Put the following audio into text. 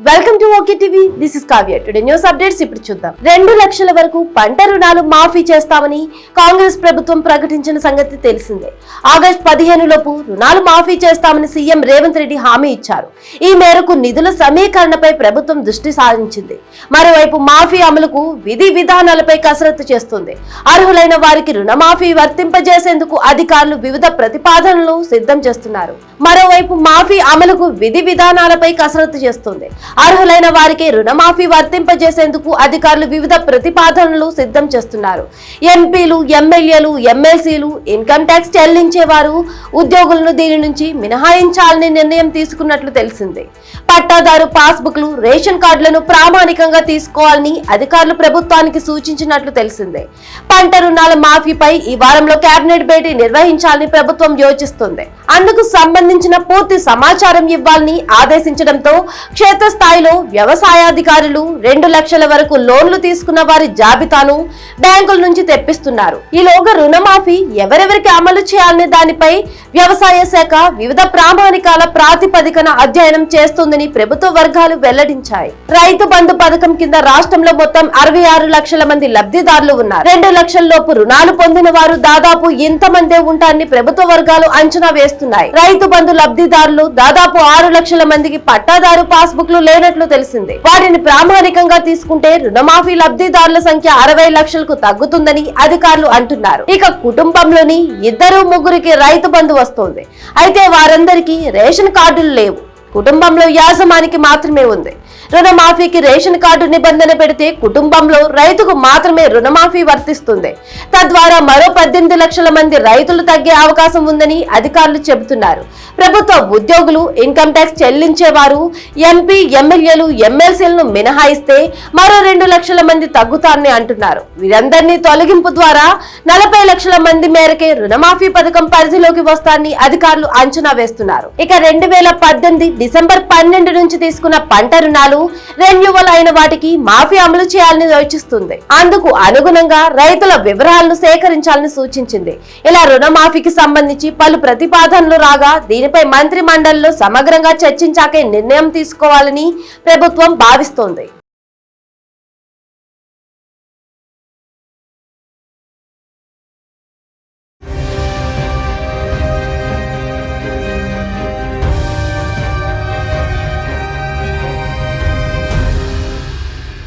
Welcome to okay TV. This is Kavya. Today news updates ఇప్పుడు చూద్దాం. 2 లక్షల వరకు పంట రుణాలు మాఫీ చేస్తామని కాంగ్రెస్ ప్రభుత్వం ప్రకటించిన సంగతి తెలిసిందే. ఆగస్టు 15 లోపు రుణాలు మాఫీ చేస్తామని సీఎం రేవంత్ రెడ్డి హామీ ఇచ్చారు. ఈ మేరకు నిధుల సమీకరణపై ప్రభుత్వం దృష్టి సారించింది. మరోవైపు మాఫీ అమలుకు విధి విధానాలపై కసరత్తు చేస్తుంది. అర్హులైన వారికి రుణమాఫీ వర్తింపజేసేందుకు అధికారులు వివిధ ప్రతిపాదనలు సిద్ధం చేస్తున్నారు. మరోవైపు మాఫీ అమలుకు విధి విధానాలపై కసరత్తు చేస్తుంది. అర్హులైన వారికి రుణమాఫీ వర్తింపజేసేందుకు అధికారులు వివిధ ప్రతిపాదనలు సిద్ధం చేస్తున్నారు. ఎంపీలు, ఎమ్మెల్యేలు, ఎమ్మెల్సీలు, ఇన్కమ్ ట్యాక్స్ చెల్లించేవారు, ఉద్యోగులను దీని నుంచి మినహాయించాలని నిర్ణయం తీసుకున్నట్లు తెలిసింది. పట్టాదారు పాస్బుక్లు, రేషన్ కార్డులను ప్రామాణికంగా తీసుకోవాలని అధికారులు ప్రభుత్వానికి సూచించినట్లు తెలిసింది. పంట రుణాల మాఫీపై ఈ వారంలో కేబినెట్ భేటీ నిర్వహించాలని ప్రభుత్వం యోచిస్తుంది. అందుకు సంబంధించిన పూర్తి సమాచారం ఇవ్వాలని ఆదేశించడంతో క్షేత్రస్థాయిలో వ్యవసాయాధికారులు 2 లక్షల వరకు లోన్లు తీసుకున్న వారి జాబితాను బ్యాంకుల నుంచి తెప్పిస్తున్నారు. ఈలోగా రుణమాఫీ ఎవరెవరికి అమలు చేయాలనే దానిపై వ్యవసాయ శాఖ వివిధ ప్రామాణికాల ప్రాతిపదికన అధ్యయనం చేస్తుందని ప్రభుత్వ వర్గాలు వెల్లడించాయి. రైతు బంధు పథకం కింద రాష్ట్రంలో మొత్తం 66 లక్షల మంది లబ్ధిదారులు ఉన్నారు. 2 లక్షల లోపు రుణాలు పొందిన వారు దాదాపు ఇంతమందే ఉంటారని ప్రభుత్వ వర్గాలు అంచనా వేస్తున్నాయి. రైతు బంధు లబ్ధిదారులు దాదాపు 6 లక్షల మందికి పట్టాదారు పాస్బుక్లు లేనట్లు తెలిసింది. వాటిని ప్రామాణికంగా తీసుకుంటే రుణమాఫీ లబ్ధిదారుల సంఖ్య 60 లక్షలకు తగ్గుతుందని అధికారులు అంటున్నారు. ఇక కుటుంబంలోని 2-3కి రైతు బంధు వస్తోంది. అయితే వారందరికీ రేషన్ కార్డులు లేవు. కుటుంబంలో యాజమానికి మాత్రమే ఉంది. రుణమాఫీకి రేషన్ కార్డు నిబంధన పెడితే కుటుంబంలో రైతుకు మాత్రమే రుణమాఫీ వర్తిస్తుంది. తద్వారా మరో 18 లక్షల మంది రైతులు తగ్గే అవకాశం ఉందని అధికారులు చెబుతున్నారు. ప్రభుత్వ ఉద్యోగులు, ఇన్కమ్ ట్యాక్స్ చెల్లించేవారు, ఎంపీ, ఎమ్మెల్యేలు, ఎమ్మెల్సీలను మినహాయిస్తే మరో 2 లక్షల మంది తగ్గుతారని అంటున్నారు. వీరందరినీ తొలగింపు ద్వారా 40 లక్షల మంది మేరకే రుణమాఫీ పథకం పరిధిలోకి వస్తారని అధికారులు అంచనా వేస్తున్నారు. ఇక 2018 డిసెంబర్ 12 నుంచి తీసుకున్న పంట రుణాలు రెన్యువల్ అయిన వాటికి మాఫీ అమలు చేయాలని యోచిస్తుంది. అందుకు అనుగుణంగా రైతుల వివరాలను సేకరించాలని సూచించింది. ఇలా రుణమాఫీకి సంబంధించి పలు ప్రతిపాదనలు రాగా దీనిపై మంత్రి మండలిలో సమగ్రంగా చర్చించాకే నిర్ణయం తీసుకోవాలని ప్రభుత్వం భావిస్తోంది.